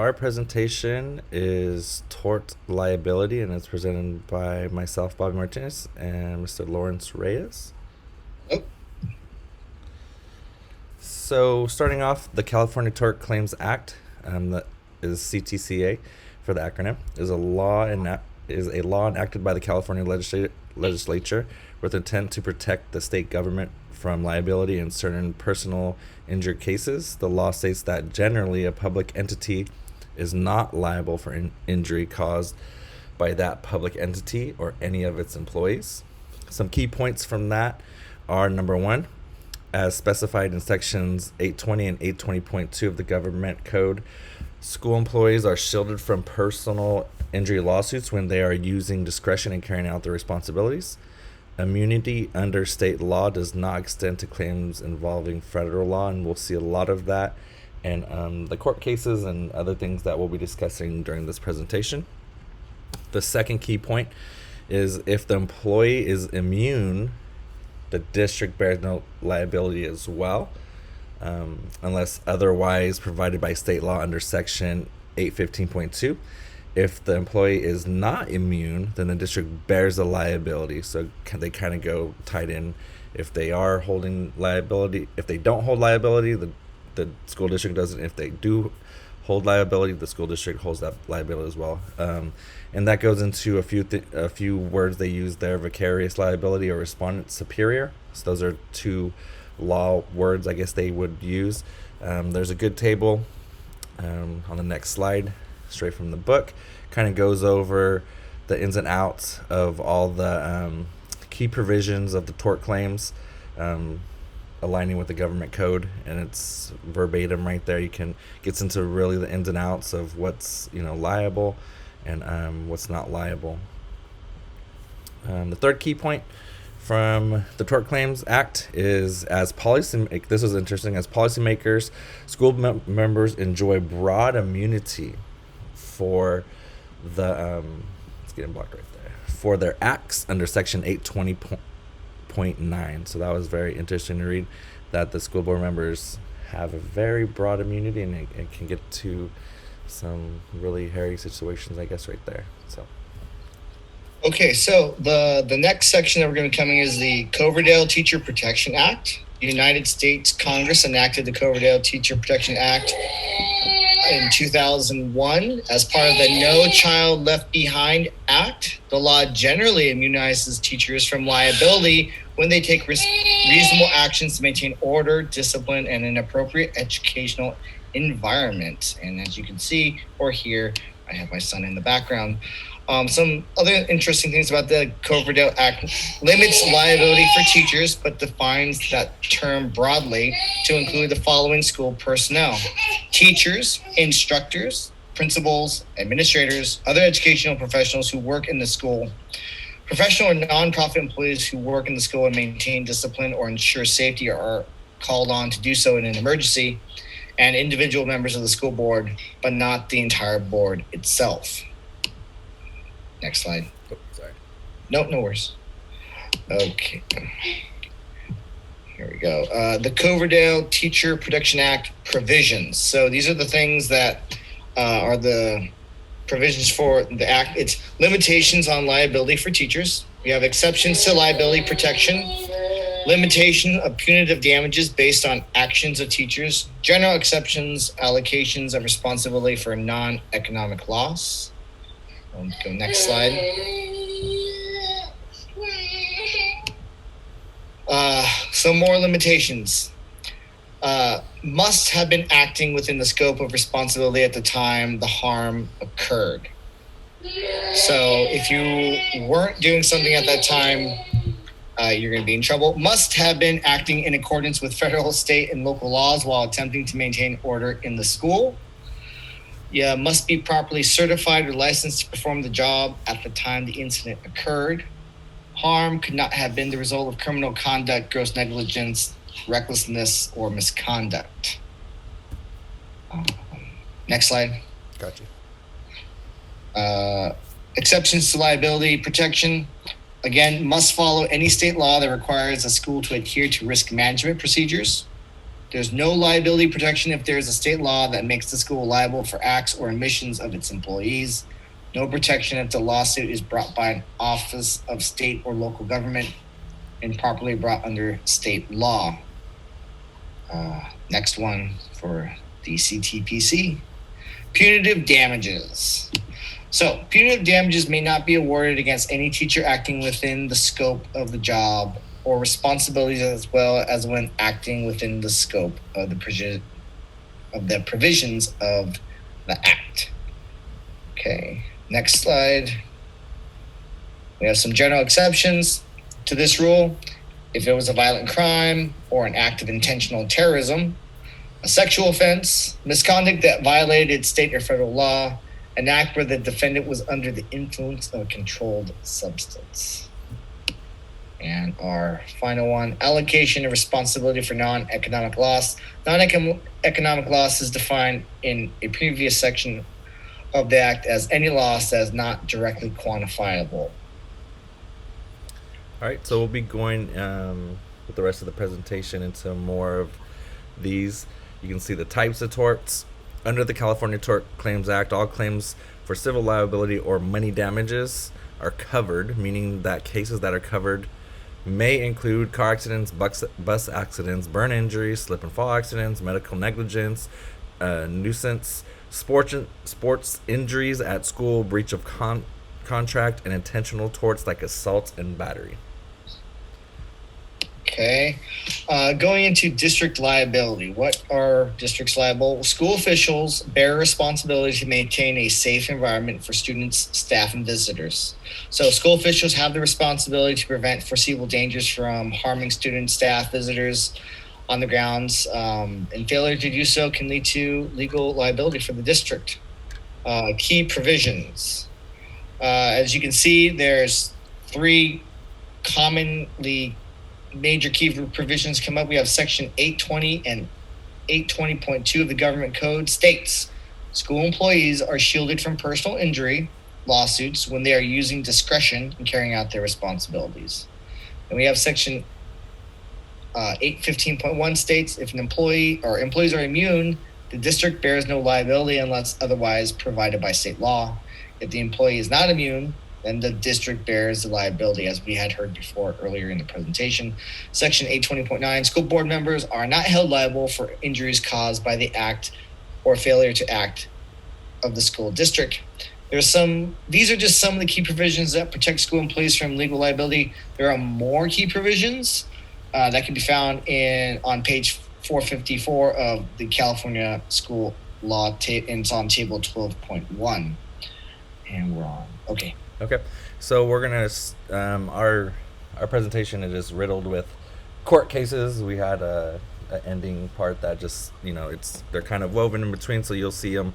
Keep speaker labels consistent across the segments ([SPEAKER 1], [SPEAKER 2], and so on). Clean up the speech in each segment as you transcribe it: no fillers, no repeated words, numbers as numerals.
[SPEAKER 1] our presentation is Tort Liability, and it's presented by myself, Bobby Martínez, and Mr. Lawrence Reyes.
[SPEAKER 2] Oh.
[SPEAKER 1] So, starting off, the California Tort Claims Act, that is CTCA for the acronym, is a law enacted by the California legislature with intent to protect the state government from liability in certain personal injury cases. The law states that generally a public entity is not liable for injury caused by that public entity or any of its employees. Some key points from that are: number one, as specified in sections 820 and 820.2 of the government code, school employees are shielded from personal injury lawsuits when they are using discretion and carrying out their responsibilities. Immunity under state law does not extend to claims involving federal law, and we'll see a lot of that in the court cases and other things that we'll be discussing during this presentation. The second key point is if the employee is immune, the district bears no liability as well, unless otherwise provided by state law under section 815.2. If the employee is not immune, then the district bears a liability. So they kind of go tied in. If they are holding liability, if they don't hold liability, the school district doesn't. If they do hold liability, the school district holds that liability as well. And that goes into a few words they use there: vicarious liability or respondent superior. So those are two law words I guess they would use. There's a good table on the next slide, straight from the book. Kind of goes over the ins and outs of all the key provisions of the tort claims, aligning with the government code, and it's verbatim right there. You can gets into really the ins and outs of what's liable and what's not liable. The third key point from the Tort Claims Act is this is interesting: as policymakers, school members enjoy broad immunity for the it's getting blocked right there, for their acts under section 820.9. So that was very interesting to read, that the school board members have a very broad immunity, and it can get to some really hairy situations, I guess, right there. So
[SPEAKER 2] Okay, so the next section that we're going to be coming is the Coverdale Teacher Protection Act. The United States Congress enacted the Coverdale Teacher Protection Act in 2001 as part of the No Child Left Behind Act. The law generally immunizes teachers from liability when they take reasonable actions to maintain order, discipline, and an appropriate educational environment. And as you can see or hear, I have my son in the background. Some other interesting things about the Coverdale Act: limits liability for teachers, but defines that term broadly to include the following school personnel: teachers, instructors, principals, administrators, other educational professionals who work in the school, professional or nonprofit employees who work in the school and maintain discipline or ensure safety or are called on to do so in an emergency, and individual members of the school board, but not the entire board itself. Next slide.
[SPEAKER 1] oh, sorry.
[SPEAKER 2] No worries. Okay. Here we go. The Coverdale Teacher Protection Act provisions. So these are the things that are the provisions for the act. It's limitations on liability for teachers. We have exceptions to liability protection, limitation of punitive damages based on actions of teachers, general exceptions, allocations of responsibility for non-economic loss. Go next slide. Some more limitations. Must have been acting within the scope of responsibility at the time the harm occurred. So if you weren't doing something at that time, you're going to be in trouble. Must have been acting in accordance with federal, state, and local laws while attempting to maintain order in the school. You must be properly certified or licensed to perform the job at the time the incident occurred. Harm could not have been the result of criminal conduct, gross negligence, recklessness, or misconduct. Next slide.
[SPEAKER 1] Gotcha.
[SPEAKER 2] Exceptions to liability protection. Again, must follow any state law that requires a school to adhere to risk management procedures. There's no liability protection if there is a state law that makes the school liable for acts or omissions of its employees. No protection if the lawsuit is brought by an office of state or local government and properly brought under state law. Next one for the CTPC. Punitive damages. So, punitive damages may not be awarded against any teacher acting within the scope of the job or responsibilities, as well as when acting within the scope of the provisions of the Act. Okay, next slide. We have some general exceptions to this rule. If it was a violent crime or an act of intentional terrorism, a sexual offense, misconduct that violated state or federal law, an act where the defendant was under the influence of a controlled substance. And our final one, allocation of responsibility for non-economic loss. Non-economic loss is defined in a previous section of the Act as any loss that is not directly quantifiable.
[SPEAKER 1] All right, so we'll be going with the rest of the presentation into more of these. You can see the types of torts. Under the California Tort Claims Act, all claims for civil liability or money damages are covered, meaning that cases that are covered may include car accidents, bus accidents, burn injuries, slip and fall accidents, medical negligence, nuisance, sports injuries at school, breach of contract, and intentional torts like assault and battery.
[SPEAKER 2] Okay. Going into district liability. What are districts liable? School officials bear responsibility to maintain a safe environment for students, staff, and visitors. So school officials have the responsibility to prevent foreseeable dangers from harming students, staff, visitors on the grounds, and failure to do so can lead to legal liability for the district. Key provisions. As you can see, there's three commonly major key provisions come up. We have section 820 and 820.2 of the government code states school employees are shielded from personal injury lawsuits when they are using discretion in carrying out their responsibilities. And we have section 815.1 states if an employee or employees are immune, the district bears no liability unless otherwise provided by state law. If the employee is not immune, then the district bears the liability, as we had heard before earlier in the presentation. Section 820.9, school board members are not held liable for injuries caused by the act or failure to act of the school district. These are just some of the key provisions that protect school employees from legal liability. There are more key provisions that can be found on page 454 of the California School Law, and it's on table 12.1. And we're on. Okay.
[SPEAKER 1] So we're gonna our presentation is just riddled with court cases. We had a ending part that just they're kind of woven in between, so you'll see them.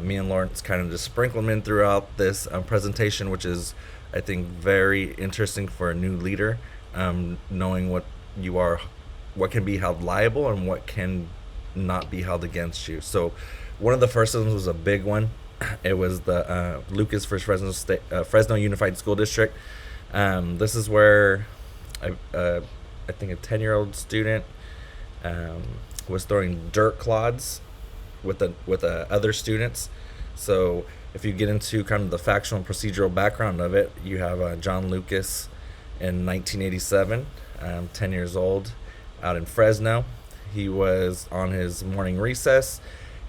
[SPEAKER 1] Me and Lawrence kind of just sprinkle them in throughout this presentation, which is I think very interesting for a new leader, knowing what can be held liable and what can not be held against you. So one of the first ones was a big one. It was the Lucas versus Fresno Unified School District. This is where I think a 10-year-old student was throwing dirt clods with other students. So if you get into kind of the factual and procedural background of it, you have John Lucas in 1987, 10 years old, out in Fresno. He was on his morning recess.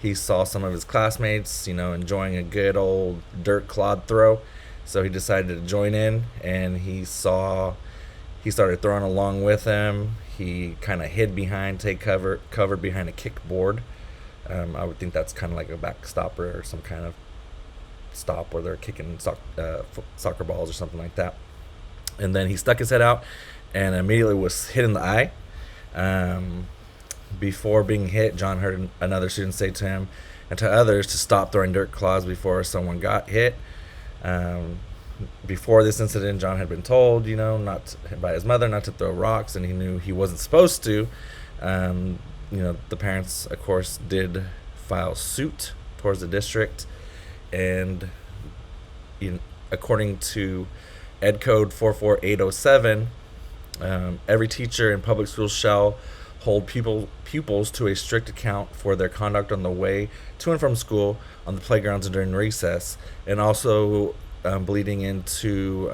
[SPEAKER 1] He saw some of his classmates, enjoying a good old dirt clod throw. So he decided to join in, and he started throwing along with him. He kind of hid take cover behind a kickboard. I would think that's kind of like a backstopper or some kind of stop where they're kicking soccer balls or something like that. And then he stuck his head out and immediately was hit in the eye. Before being hit, John heard another student say to him and to others to stop throwing dirt clods before someone got hit. Before this incident, John had been told, by his mother not to throw rocks, and he knew he wasn't supposed to. The parents, of course, did file suit towards the district, and according to Ed Code 44807, every teacher in public schools shall hold pupils to a strict account for their conduct on the way to and from school, on the playgrounds, and during recess, and also bleeding into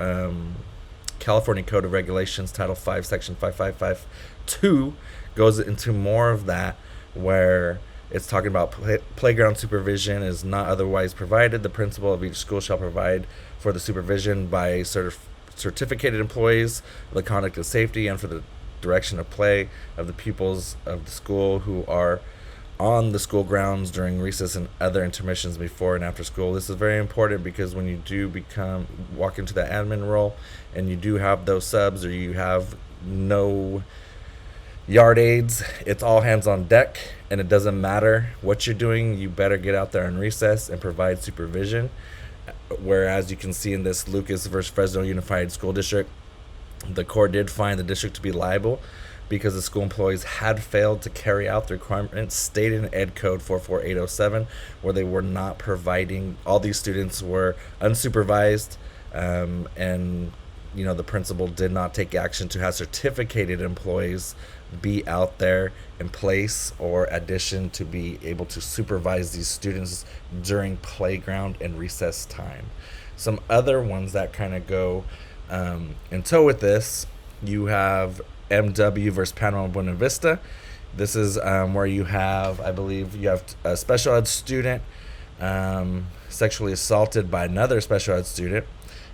[SPEAKER 1] California Code of Regulations, Title 5, Section 5552, goes into more of that, where it's talking about playground supervision is not otherwise provided. The principal of each school shall provide for the supervision by certificated employees of the conduct of safety and for the direction of play of the pupils of the school who are on the school grounds during recess and other intermissions before and after school. This is very important because when you do walk into the admin role and you do have those subs or you have no yard aids, it's all hands on deck, and it doesn't matter what you're doing. You better get out there in recess and provide supervision. Whereas you can see in this Lucas versus Fresno Unified School District, the court did find the district to be liable because the school employees had failed to carry out the requirements stated in Ed Code 44807, where they were not providing, all these students were unsupervised, and the principal did not take action to have certificated employees be out there in place or addition to be able to supervise these students during playground and recess time. Some other ones that kind of go in tow with this, you have MW versus Panama Buena Vista. This is where you have, I believe, you have a special ed student sexually assaulted by another special ed student.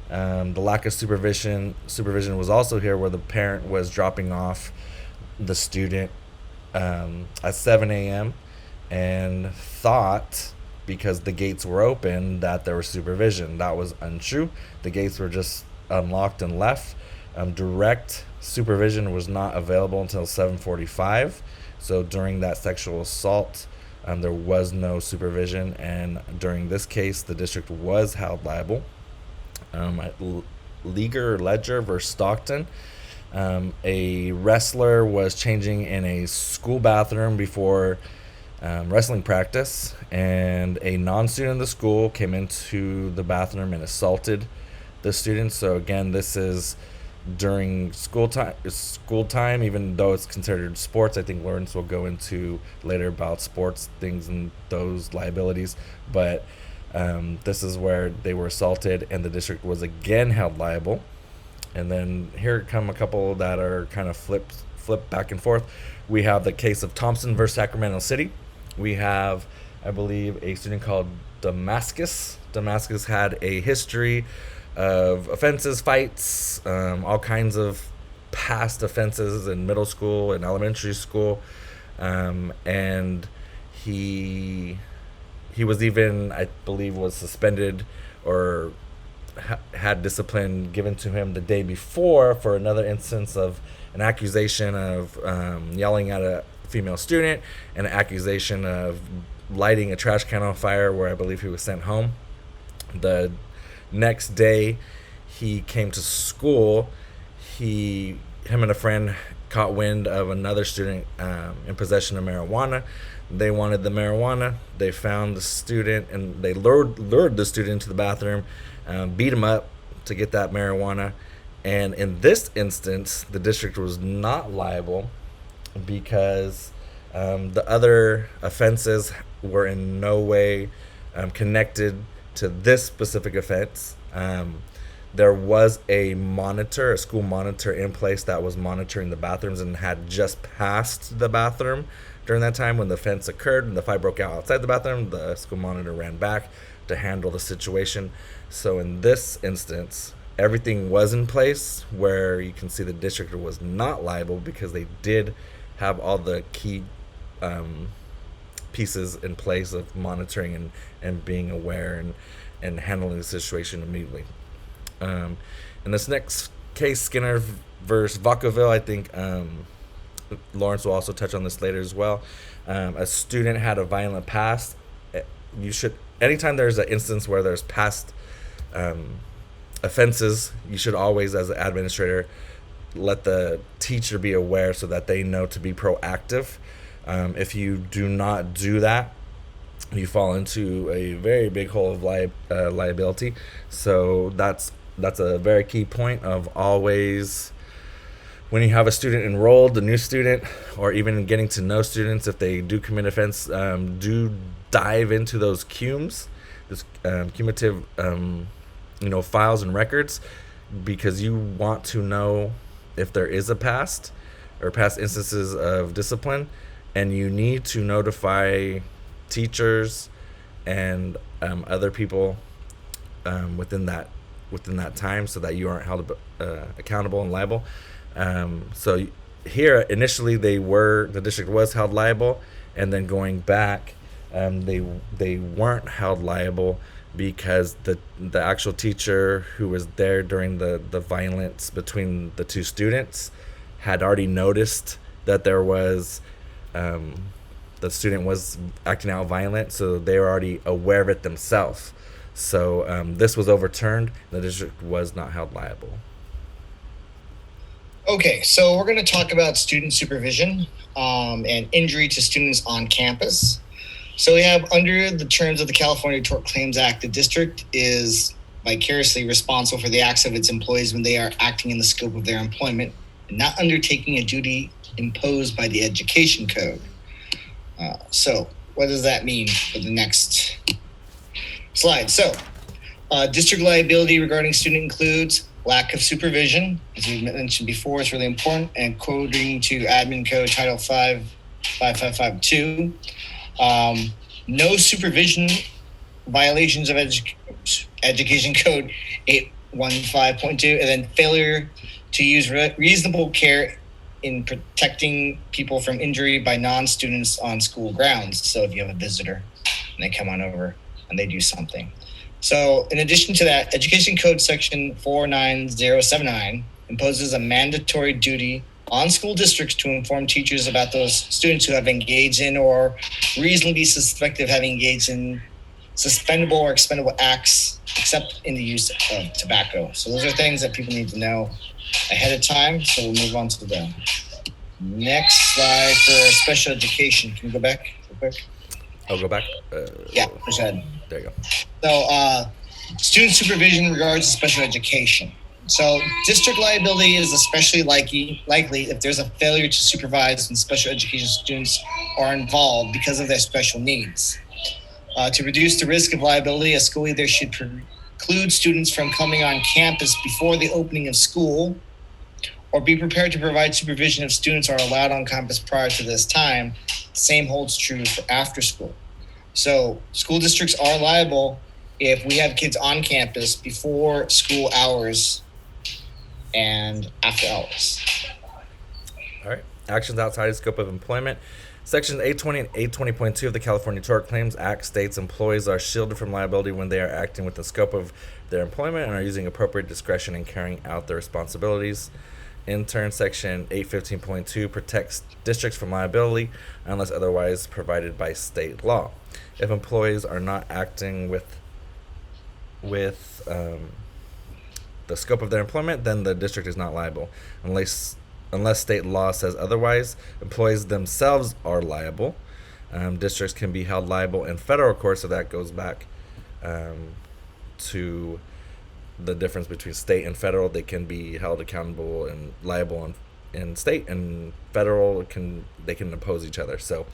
[SPEAKER 1] The lack of supervision was also here, where the parent was dropping off the student at 7 a.m. and thought, because the gates were open, that there was supervision. That was untrue. The gates were just unlocked and left. Direct supervision was not available until 7:45. So during that sexual assault, there was no supervision, and during this case, the district was held liable. Ledger versus Stockton. A wrestler was changing in a school bathroom before wrestling practice, and a non-student in the school came into the bathroom and assaulted the student. So again, this is during school time, even though it's considered sports. I think Lawrence will go into later about sports things and those liabilities, but this is where they were assaulted and the district was again held liable. And then here come a couple that are kind of flip back and forth. We have the case of Thompson versus Sacramento City. We have, I believe, a student called Damascus. Damascus had a history of offenses, fights, all kinds of past offenses in middle school and elementary school, and he was even, I believe, was suspended or had discipline given to him the day before for another instance of an accusation of yelling at a female student and an accusation of lighting a trash can on fire, where I believe he was sent home. The next day he came to school. Him and a friend caught wind of another student in possession of marijuana. They wanted the marijuana. They found the student and they lured the student into the bathroom, beat him up to get that marijuana. And in this instance, the district was not liable because the other offenses were in no way connected to this specific offense. There was a school monitor in place that was monitoring the bathrooms and had just passed the bathroom during that time when the offense occurred, and the fight broke out outside the bathroom. The school monitor ran back to handle the situation. So in this instance, everything was in place, where you can see the district was not liable because they did have all the key pieces in place of monitoring and being aware and handling the situation immediately. In this next case, Skinner versus Vacaville, I think Lawrence will also touch on this later as well. A student had a violent past. Anytime there's an instance where there's past offenses, you should always, as an administrator, let the teacher be aware so that they know to be proactive. If you do not do that, you fall into a very big hole of liability. So that's a very key point of always when you have a student enrolled, a new student, or even getting to know students, if they do commit offense, do dive into those this cumulative, files and records, because you want to know if there is a past or past instances of discipline, and you need to notify teachers and other people within that time, so that you aren't held accountable and liable. So here initially the district was held liable, and then going back, they weren't held liable because the actual teacher who was there during the violence between the two students had already noticed that there was the student was acting out violent, so they were already aware of it themselves. So this was overturned. The district was not held liable.
[SPEAKER 2] Okay, so we're going to talk about student supervision and injury to students on campus. So we have, under the terms of the California Tort Claims Act, the district is vicariously responsible for the acts of its employees when they are acting in the scope of their employment and not undertaking a duty imposed by the Education Code. So what does that mean for the next slide? So district liability regarding student includes lack of supervision, as we mentioned before, is really important, and according to Admin Code Title 5552, no supervision violations of Education Code 815.2, and then failure to use reasonable care in protecting people from injury by non-students on school grounds. So if you have a visitor and they come on over and they do something. So in addition to that, Education Code Section 49079 imposes a mandatory duty on school districts to inform teachers about those students who have engaged in or reasonably suspected of having engaged in suspendable or expendable acts, except in the use of tobacco. So those are things that people need to know ahead of time. So we'll move on to the next slide for special education. Can you go back real quick?
[SPEAKER 1] I'll go back.
[SPEAKER 2] Yeah, push ahead.
[SPEAKER 1] There you go.
[SPEAKER 2] So student supervision in regards to special education. So district liability is especially likely if there's a failure to supervise when special education students are involved because of their special needs. To reduce the risk of liability, a school either should preclude students from coming on campus before the opening of school, or be prepared to provide supervision if students are allowed on campus prior to this time. The same holds true for after school. So school districts are liable if we have kids on campus before school hours and after hours.
[SPEAKER 1] All right. Actions outside the scope of employment. Section 820 and 820.2 of the California Tort Claims Act states employees are shielded from liability when they are acting with the scope of their employment and are using appropriate discretion in carrying out their responsibilities. In turn, Section 815.2 protects districts from liability unless otherwise provided by state law. If employees are not acting with the scope of their employment, then the district is not liable. Unless state law says otherwise, employees themselves are liable. Districts can be held liable in federal court, so that goes back to the difference between state and federal. They can be held accountable and liable in state, and federal they can oppose each other. So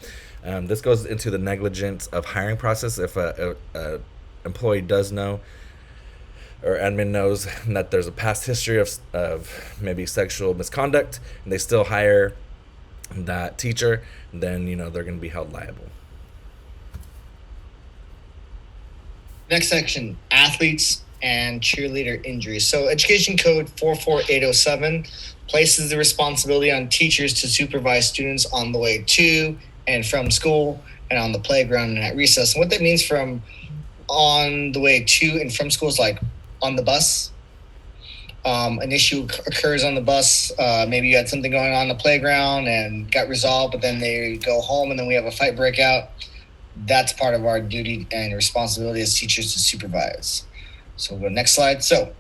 [SPEAKER 1] this goes into the negligence of hiring process. If a employee does know, or admin knows, that there's a past history of maybe sexual misconduct, and they still hire that teacher, then they're going to be held liable.
[SPEAKER 2] Next section, athletes and cheerleader injuries. So Education Code 44807 places the responsibility on teachers to supervise students on the way to and from school and on the playground and at recess. And what that means from on the way to and from school is like on the bus. An issue occurs on the bus. Maybe you had something going on the playground and got resolved, but then they go home and then we have a fight break out. That's part of our duty and responsibility as teachers to supervise. So we'll go next slide. So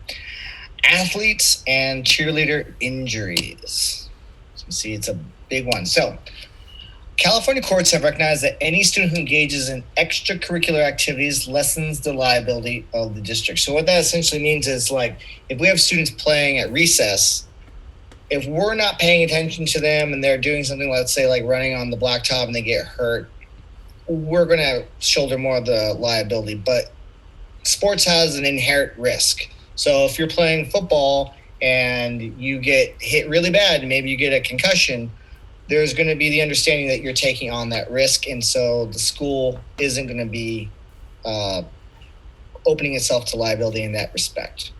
[SPEAKER 2] athletes and cheerleader injuries. So you see, it's a big one. So California courts have recognized that any student who engages in extracurricular activities lessens the liability of the district. So what that essentially means is, like, if we have students playing at recess if we're not paying attention to them and they're doing something, let's say like running on the blacktop and they get hurt, we're going to shoulder more of the liability. But sports has an inherent risk. So if you're playing football and you get hit really bad and maybe you get a concussion, there's going to be the understanding that you're taking on that risk. And so the school isn't going to be opening itself to liability in that respect.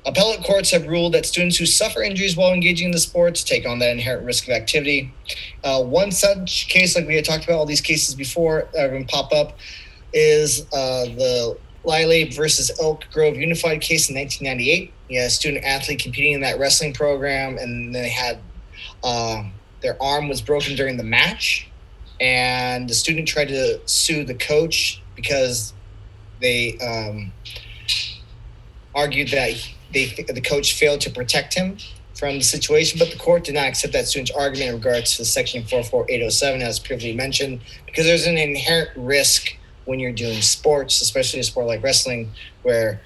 [SPEAKER 2] Appellate courts have ruled that students who suffer injuries while engaging in the sports take on that inherent risk of activity. One such case, like we had talked about all these cases before that are going to pop up, is the Liley versus Elk Grove Unified case in 1998. You had a student athlete competing in that wrestling program, and they had their arm was broken during the match, and the student tried to sue the coach because they argued that the coach failed to protect him from the situation, but the court did not accept that student's argument in regards to section 44807, as previously mentioned, because there's an inherent risk when you're doing sports, especially a sport like wrestling, where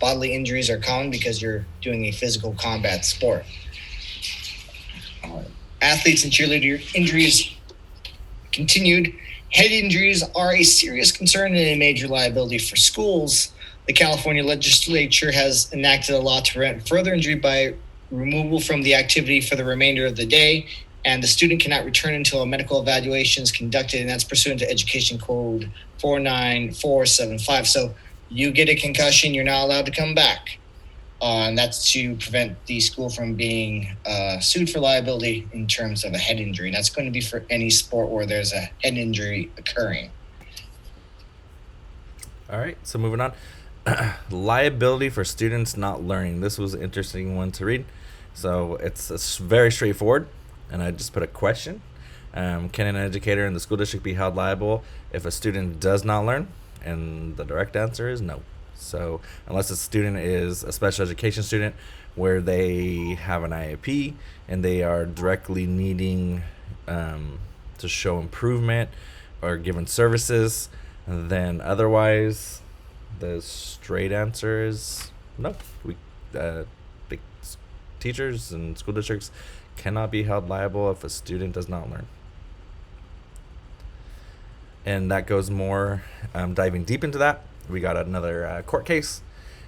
[SPEAKER 2] bodily injuries are common because you're doing a physical combat sport. Athletes and cheerleader injuries continued. Head injuries are a serious concern and a major liability for schools. The California legislature has enacted a law to prevent further injury by removal from the activity for the remainder of the day, and the student cannot return until a medical evaluation is conducted, and that's pursuant to Education Code 49475. So you get a concussion, you're not allowed to come back. And that's to prevent the school from being sued for liability in terms of a head injury. That's going to be for any sport where there's a head injury occurring.
[SPEAKER 1] All right, so moving on. Liability for students not learning. This was an interesting one to read. So it's very straightforward, and I just put a question. Can an educator in the school district be held liable if a student does not learn? And the direct answer is no. So unless a student is a special education student where they have an IEP and they are directly needing to show improvement or given services, then otherwise the straight answer is no. Big teachers and school districts cannot be held liable if a student does not learn. And that goes more diving deep into that. We got another court case.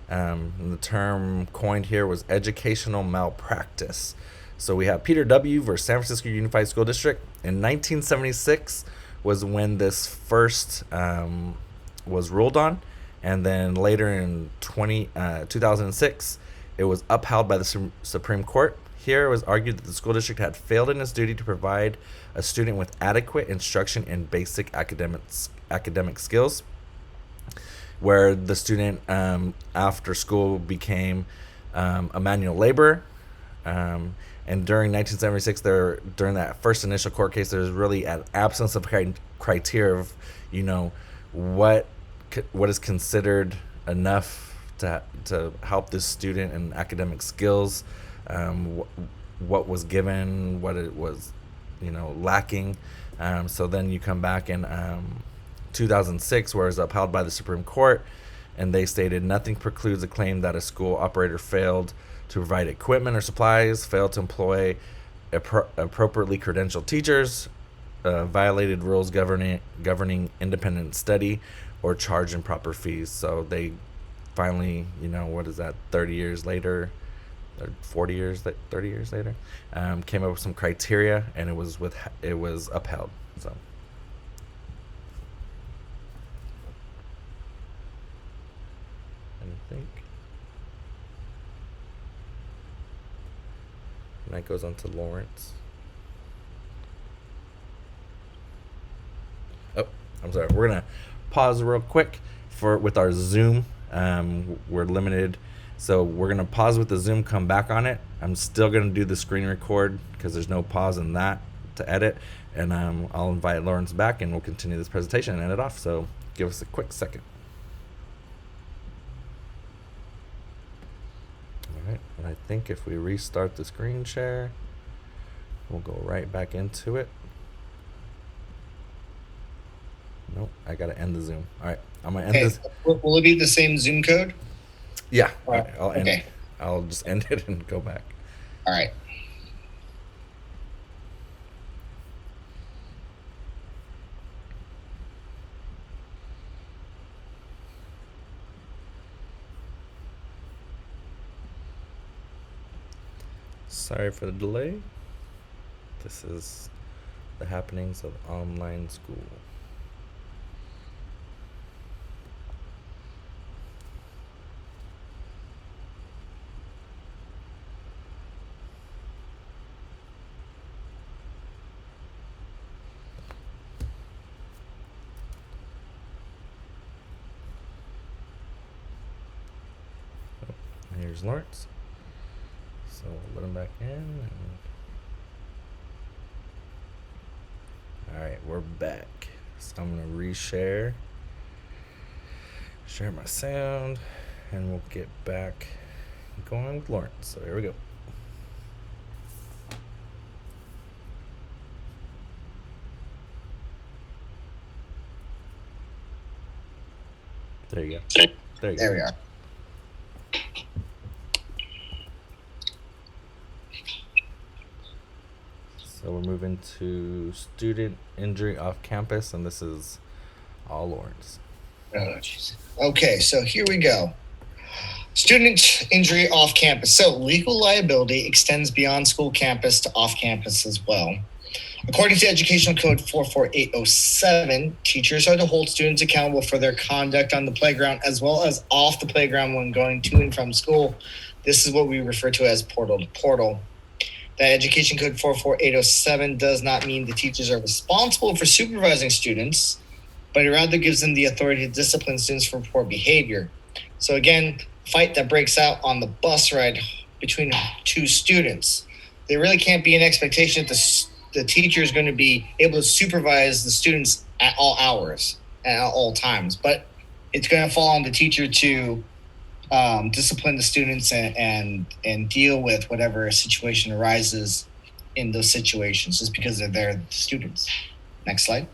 [SPEAKER 1] And the term coined here was educational malpractice. So we have Peter W. versus San Francisco Unified School District. In 1976 was when this first was ruled on. And then later in 2006, it was upheld by the Supreme Court. Here it was argued that the school district had failed in its duty to provide a student with adequate instruction in basic academic skills, where the student after school became a manual laborer. And during 1976, during that first initial court case, there was really an absence of criteria of, what is considered enough to help this student in academic skills, what was given, what it was, lacking. So then you come back in 2006, where it was upheld by the Supreme Court, and they stated nothing precludes a claim that a school operator failed to provide equipment or supplies, failed to employ appropriately credentialed teachers, violated rules governing independent study, or charged improper fees. So they finally, 30 years later, or 30 years later, came up with some criteria, and it was upheld. So. I think. And that goes on to Lawrence. Oh, I'm sorry. We're gonna pause real quick with our Zoom. We're limited, so we're gonna pause with the Zoom. Come back on it. I'm still gonna do the screen record because there's no pause in that to edit, and I'll invite Lawrence back, and we'll continue this presentation and end it off. So give us a quick second. Alright, and I think if we restart the screen share, we'll go right back into it. Nope, I gotta end the Zoom. Alright, I'm gonna end this.
[SPEAKER 2] Will it be the same Zoom code?
[SPEAKER 1] Yeah,
[SPEAKER 2] Right.
[SPEAKER 1] I'll just end it and go back.
[SPEAKER 2] Alright.
[SPEAKER 1] Sorry for the delay. This is the happenings of online school. Here's Lawrence. So we'll let him back in. Alright, we're back. So I'm gonna reshare. Share my sound, and we'll get back going with Lawrence. So here we go. There you go. There you
[SPEAKER 2] There
[SPEAKER 1] go.
[SPEAKER 2] we are.
[SPEAKER 1] So we're moving to student injury off campus, and this is all Lawrence.
[SPEAKER 2] Oh, jeez. Okay, so here we go. Student injury off campus. So legal liability extends beyond school campus to off campus as well. According to Educational Code 44807, teachers are to hold students accountable for their conduct on the playground as well as off the playground when going to and from school. This is what we refer to as portal to portal. That Education Code 44807 does not mean the teachers are responsible for supervising students, but it rather gives them the authority to discipline students for poor behavior. So again, fight that breaks out on the bus ride between two students. There really can't be an expectation that the teacher is going to be able to supervise the students at all hours, at all times, but it's going to fall on the teacher to discipline the students and deal with whatever situation arises in those situations just because they're there, the students. Next slide.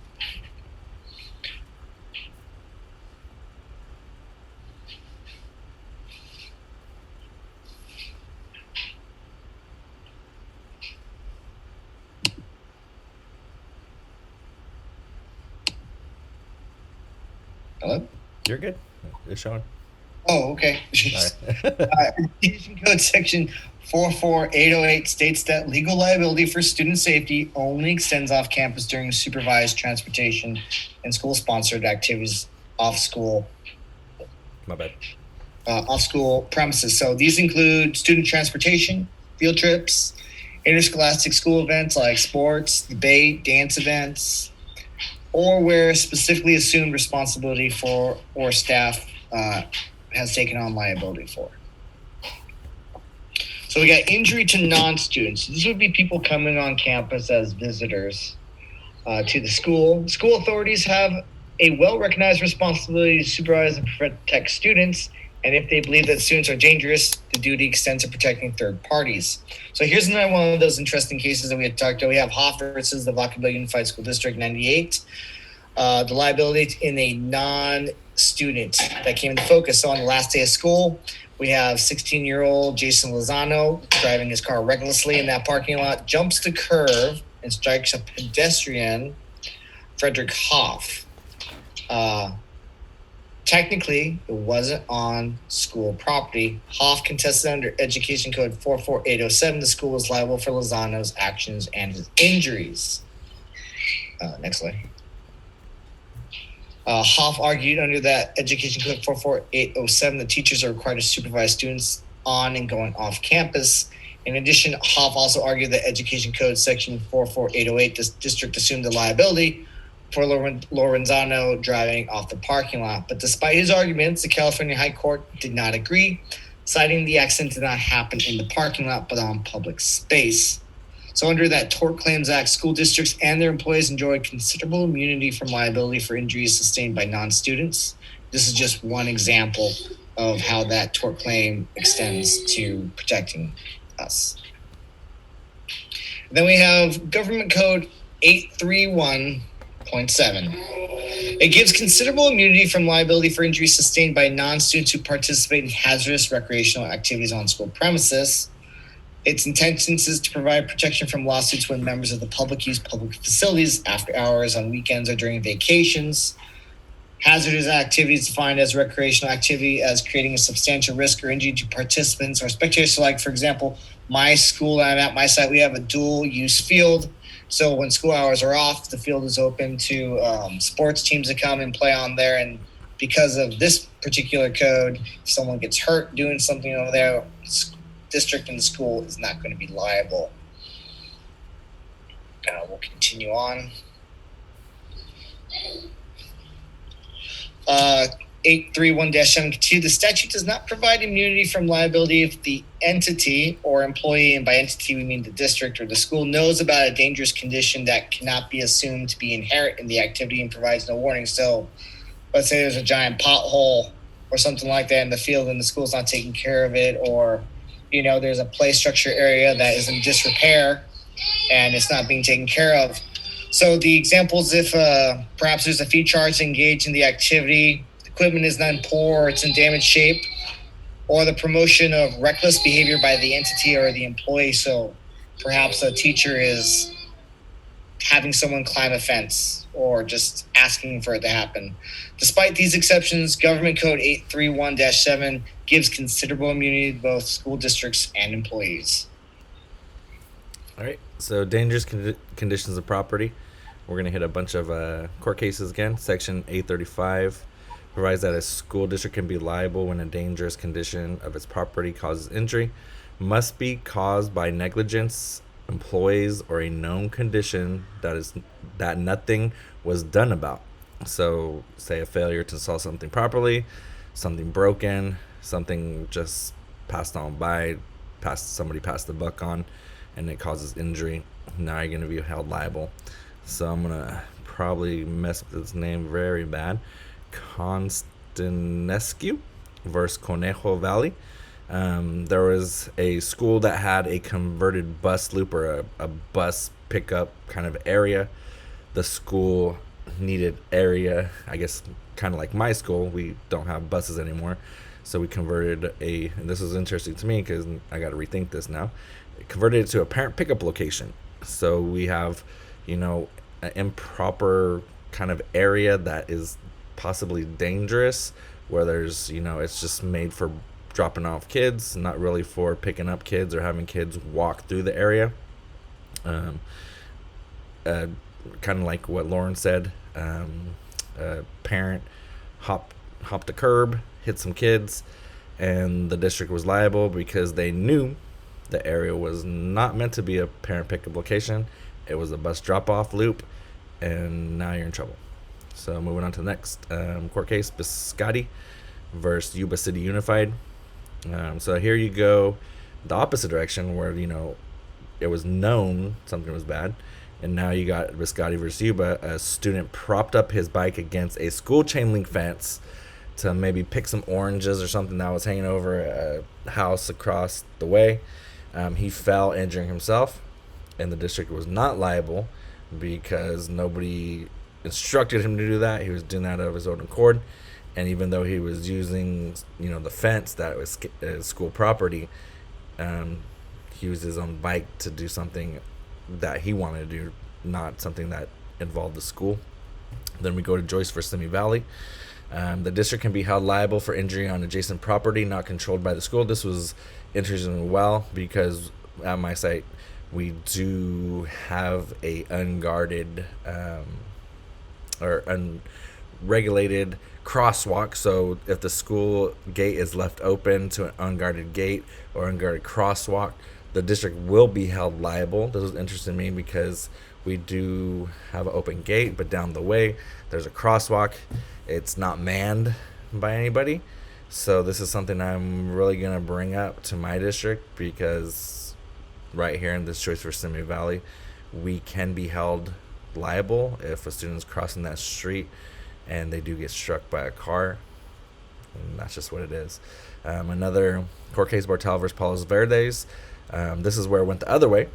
[SPEAKER 2] Hello?
[SPEAKER 1] You're good. It's showing.
[SPEAKER 2] Oh, okay.
[SPEAKER 1] Alright.
[SPEAKER 2] Education Code Section 44808 states that legal liability for student safety only extends off campus during supervised transportation and school-sponsored activities off school
[SPEAKER 1] My bad.
[SPEAKER 2] off school premises. So these include student transportation, field trips, interscholastic school events like sports, debate, dance events, or where specifically assumed responsibility for or staff has taken on liability for. So we got injury to non-students. These would be people coming on campus as visitors to the school. School authorities have a well-recognized responsibility to supervise and protect students, and if they believe that students are dangerous, the duty extends to protecting third parties. So here's another one of those interesting cases that we had talked about. We have Hoff versus the Vacaville Unified School District 98. The liability in a non-student that came into focus. So on the last day of school, we have 16-year-old Jason Lozano driving his car recklessly in that parking lot, jumps the curve and strikes a pedestrian, Frederick Hoff. Technically, it wasn't on school property. Hoff contested under Education Code 44807. The school was liable for Lozano's actions and his injuries. Next slide. Hoff argued under that Education Code 44807 that teachers are required to supervise students on and going off campus. In addition, Hoff also argued that Education Code Section 44808, the district assumed the liability for Lorenzano driving off the parking lot. But despite his arguments, the California High Court did not agree, citing the accident did not happen in the parking lot but on public space. So under that Tort Claims Act, school districts and their employees enjoy considerable immunity from liability for injuries sustained by non-students. This is just one example of how that tort claim extends to protecting us. Then we have Government Code 831.7. It gives considerable immunity from liability for injuries sustained by non-students who participate in hazardous recreational activities on school premises. Its intention is to provide protection from lawsuits when members of the public use public facilities after hours, on weekends, or during vacations. Hazardous activity is defined as recreational activity as creating a substantial risk or injury to participants or spectators. So, like, for example, my school, I'm at my site, we have a dual use field. So when school hours are off, the field is open to sports teams to come and play on there. And because of this particular code, if someone gets hurt doing something over there, the district and the school is not going to be liable. We'll continue on. 831-7 the statute does not provide immunity from liability if the entity or employee, and by entity we mean the district or the school, knows about a dangerous condition that cannot be assumed to be inherent in the activity and provides no warning. So let's say there's a giant pothole or something like that in the field and the school's not taking care of it, or there's a play structure area that is in disrepair and it's not being taken care of. So the examples, if perhaps there's a fee charge to engage in the activity, equipment is not in poor or it's in damaged shape, or the promotion of reckless behavior by the entity or the employee. So perhaps a teacher is having someone climb a fence or just asking for it to happen. Despite these exceptions, Government Code 831-7 gives considerable immunity to both school districts and employees.
[SPEAKER 1] All right, so dangerous conditions of property. We're going to hit a bunch of court cases again. Section 835 provides that a school district can be liable when a dangerous condition of its property causes injury, must be caused by negligence, employees, or a known condition that nothing was done about. So, say a failure to install something properly, something broken, something just passed on by, somebody passed the buck on, and it causes injury. Now you're going to be held liable. So I'm going to probably mess up this name very bad. Constanescu versus Conejo Valley. There was a school that had a converted bus loop or a bus pickup kind of area. The school needed area, I guess, kind of like my school. We don't have buses anymore. So we converted and this is interesting to me because I got to rethink this now. Converted it to a parent pickup location. So we have, an improper kind of area that is possibly dangerous, where there's, it's just made for dropping off kids, not really for picking up kids or having kids walk through the area. Kind of like what Lauren said, a parent hopped a curb, hit some kids, and the district was liable because they knew the area was not meant to be a parent pickup location. It was a bus drop-off loop, and now you're in trouble. So moving on to the next court case, Biscotti versus Yuba City Unified. So here you go the opposite direction where, it was known something was bad. And now you got Biscotti versus Yuba. A student propped up his bike against a school chain link fence to maybe pick some oranges or something that was hanging over a house across the way. He fell, injuring himself, and the district was not liable because nobody instructed him to do that. He was doing that of his own accord. And even though he was using, the fence that was school property, he used his own bike to do something that he wanted to do, not something that involved the school. Then we go to Joyce versus Simi Valley. The district can be held liable for injury on adjacent property not controlled by the school. This was interesting well because at my site we do have a unguarded or unregulated crosswalk. So if the school gate is left open to an unguarded gate or unguarded crosswalk, the district will be held liable. This was interesting to me because we do have an open gate, but down the way there's a crosswalk. It's not manned by anybody. So this is something I'm really going to bring up to my district because right here in this choice for Simi Valley, we can be held liable if a student's crossing that street and they do get struck by a car. And that's just what it is. Another court case, Bartal versus Palos Verdes. This is where it went the other way.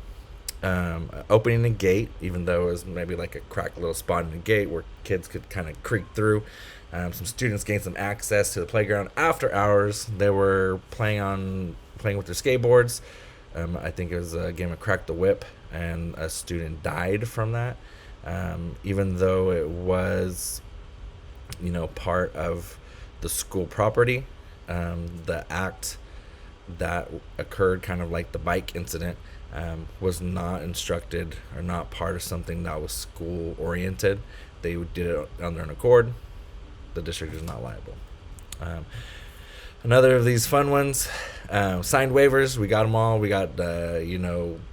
[SPEAKER 1] Opening a gate, even though it was maybe like a cracked little spot in the gate where kids could kind of creep through. Some students gained some access to the playground after hours. They were playing with their skateboards. I think it was a game of Crack the Whip, and a student died from that. Even though it was part of the school property. The act that occurred, kind of like the bike incident, was not instructed or not part of something that was school oriented. They did it on their own accord. The district is not liable. Another of these fun ones, signed waivers. We got them all. We got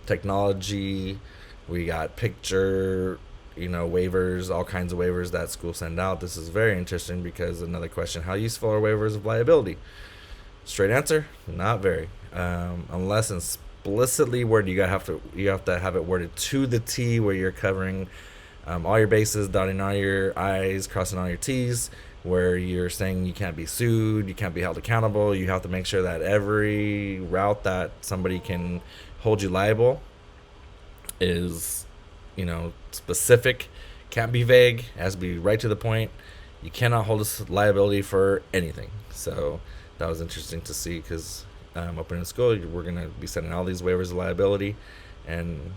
[SPEAKER 1] technology. We got picture, waivers, all kinds of waivers that schools send out. This is very interesting because another question: how useful are waivers of liability? Straight answer: not very, unless explicitly worded. You have to have it worded to the T, where you're covering all your bases, dotting all your I's, crossing all your T's, where you're saying you can't be sued, you can't be held accountable. You have to make sure that every route that somebody can hold you liable is, specific, can't be vague, has to be right to the point. You cannot hold us liability for anything. So that was interesting to see, because opening the school, we're going to be sending all these waivers of liability, and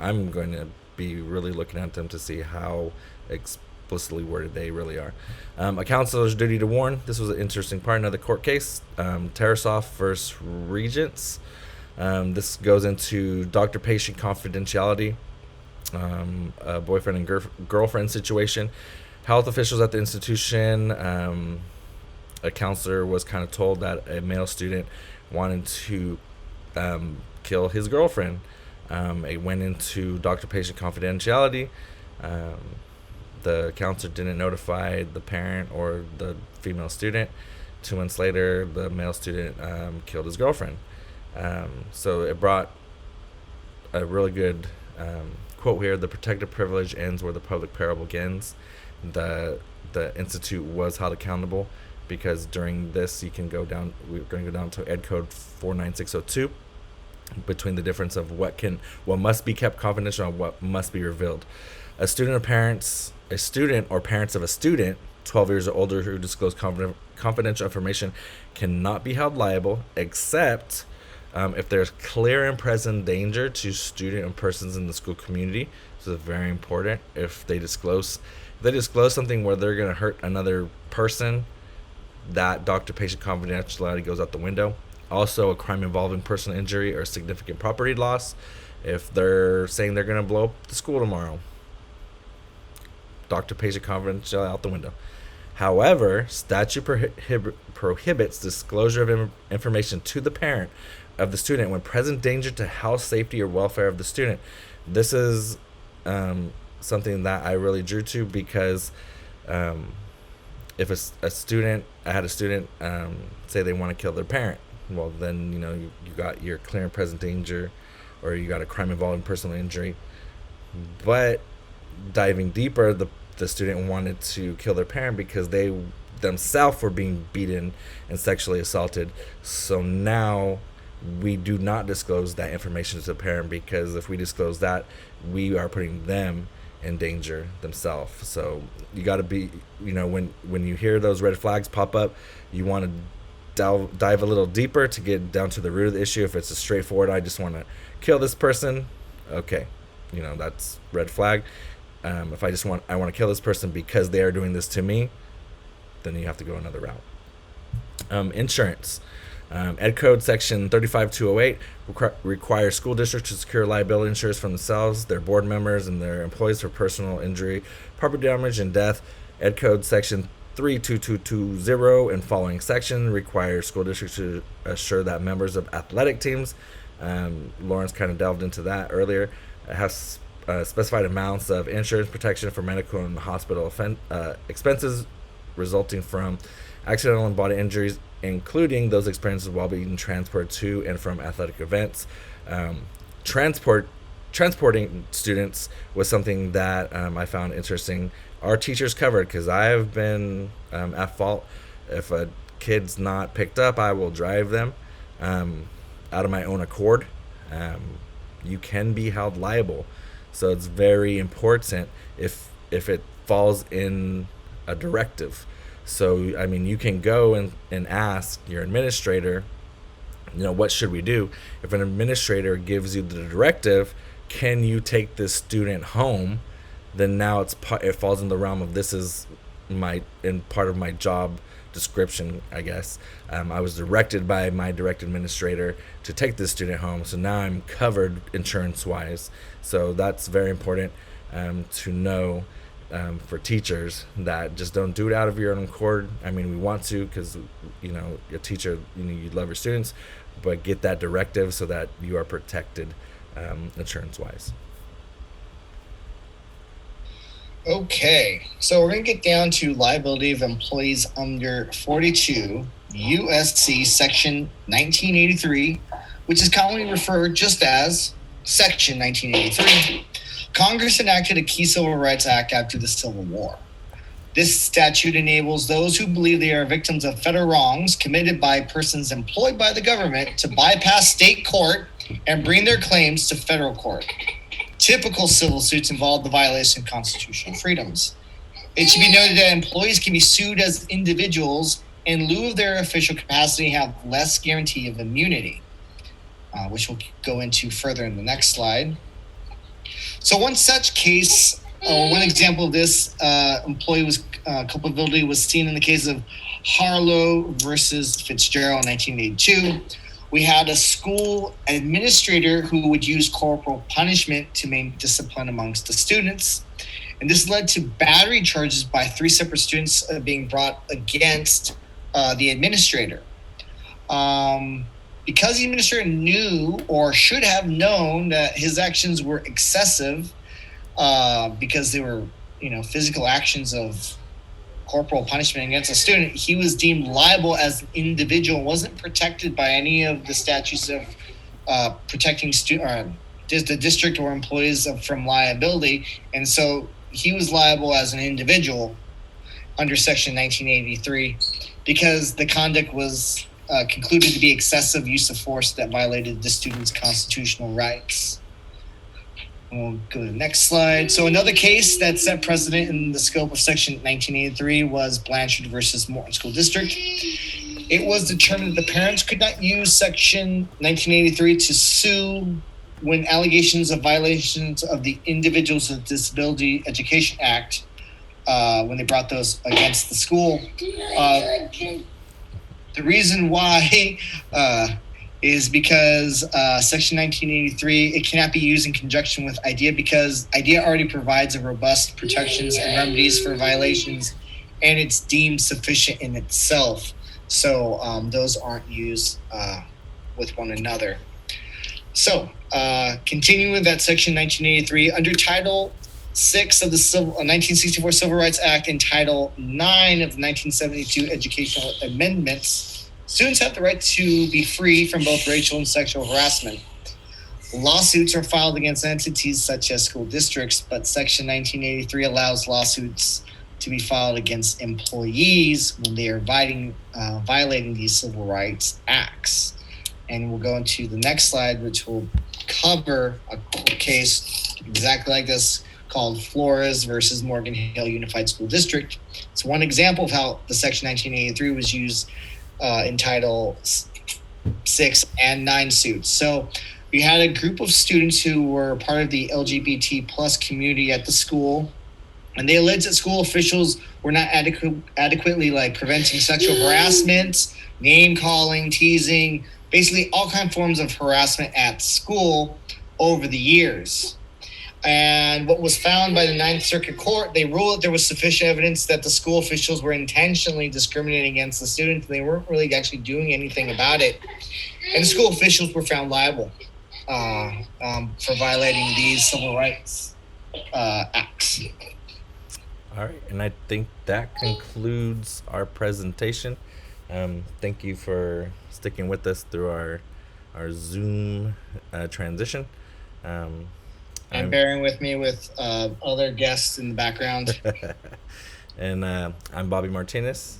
[SPEAKER 1] I'm going to be really looking at them to see how explicitly worded they really are. A counselor's duty to warn. This was an interesting part. Another court case, Tarasoff versus Regents. This goes into doctor-patient confidentiality, a boyfriend and girlfriend situation. Health officials at the institution, a counselor was kind of told that a male student wanted to kill his girlfriend. It went into doctor-patient confidentiality. The counselor didn't notify the parent or the female student. 2 months later, the male student killed his girlfriend. So it brought a really good quote here: "The protected privilege ends where the public peril begins." The institute was held accountable, because during this, we're going to go down to Ed Code 49602, between the difference of what must be kept confidential and what must be revealed. A student or parents of a student 12 years or older who disclose confidential information cannot be held liable, except if there's clear and present danger to student and persons in the school community. So it's very important. If they disclose something where they're going to hurt another person, that doctor-patient confidentiality goes out the window. Also, a crime involving personal injury or significant property loss. If they're saying they're going to blow up the school tomorrow, doctor-patient confidentiality out the window. However, statute prohibits disclosure of information to the parent of the student when present danger to health, safety, or welfare of the student. This is something that I really drew to, because if I had a student say they want to kill their parent, well, then you got your clear and present danger, or you got a crime involving personal injury. But diving deeper, the student wanted to kill their parent because they themselves were being beaten and sexually assaulted. So now we do not disclose that information to the parent, because if we disclose that, we are putting them in danger themselves. So you got to be, when you hear those red flags pop up, you want to dive a little deeper to get down to the root of the issue. If it's a straightforward, I just want to kill this person, okay, that's red flag. If I want to kill this person because they are doing this to me, then you have to go another route. Insurance. Ed Code Section 35208 requires school districts to secure liability insurance from themselves, their board members, and their employees for personal injury, property damage, and death. Ed Code Section 32220 and following section requires school districts to assure that members of athletic teams, Lawrence kind of delved into that earlier, have specified amounts of insurance protection for medical and hospital expenses resulting from accidental and body injuries, including those experiences while being transported to and from athletic events. Transporting students was something that I found interesting. Our teachers covered, because I have been at fault. If a kid's not picked up, I will drive them out of my own accord. You can be held liable. So it's very important if it falls in a directive. So, you can go and ask your administrator, what should we do? If an administrator gives you the directive, can you take this student home? Then now it falls in the realm of this is part of my job description, I guess. I was directed by my direct administrator to take this student home, so now I'm covered insurance wise. So that's very important to know for teachers, that just don't do it out of your own accord. I mean, we want to, because a teacher, you love your students, but get that directive so that you are protected insurance wise.
[SPEAKER 2] Okay, so we're going to get down to liability of employees under 42 USC Section 1983, which is commonly referred just as Section 1983. Congress enacted a key Civil Rights Act after the Civil War. This statute enables those who believe they are victims of federal wrongs committed by persons employed by the government to bypass state court and bring their claims to federal court. Typical civil suits involve the violation of constitutional freedoms. It should be noted that employees can be sued as individuals in lieu of their official capacity and have less guarantee of immunity, which we'll go into further in the next slide. So one such case, one example of this employee culpability was seen in the case of Harlow versus Fitzgerald in 1982. We had a school administrator who would use corporal punishment to maintain discipline amongst the students. And this led to battery charges by 3 separate students being brought against the administrator. Because the administrator knew, or should have known, that his actions were excessive because they were, physical actions of corporal punishment against a student, he was deemed liable as an individual, wasn't protected by any of the statutes of protecting the district or employees from liability. And so he was liable as an individual under Section 1983 because the conduct was concluded to be excessive use of force that violated the student's constitutional rights. We'll go to the next slide. So another case that set precedent in the scope of Section 1983 was Blanchard versus Morton School District. It was determined that the parents could not use Section 1983 to sue when allegations of violations of the Individuals with Disability Education Act, when they brought those against the school. The reason why is because Section 1983, it cannot be used in conjunction with IDEA because IDEA already provides a robust protections and remedies for violations, and it's deemed sufficient in itself. So those aren't used with one another. So continuing with that Section 1983, under Title 6 of the 1964 Civil Rights Act and Title 9 of the 1972 Educational Amendments, students have the right to be free from both racial and sexual harassment. Lawsuits are filed against entities such as school districts, but Section 1983 allows lawsuits to be filed against employees when they are violating these civil rights acts. And we'll go into the next slide, which will cover a case exactly like this called Flores versus Morgan Hill Unified School District. It's one example of how the Section 1983 was used in Title 6 and 9 suits. So we had a group of students who were part of the LGBT plus community at the school, and they alleged that school officials were not adequately preventing sexual harassment, name calling, teasing, basically all kinds of forms of harassment at school over the years. And what was found by the Ninth Circuit Court, they ruled that there was sufficient evidence that the school officials were intentionally discriminating against the students. They weren't really actually doing anything about it. And the school officials were found liable for violating these civil rights acts.
[SPEAKER 1] All right, and I think that concludes our presentation. Thank you for sticking with us through our Zoom transition.
[SPEAKER 2] And bearing with me with other guests in the background.
[SPEAKER 1] And I'm Bobby Martínez.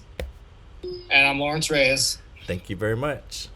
[SPEAKER 2] And I'm Lawrence Reyes.
[SPEAKER 1] Thank you very much.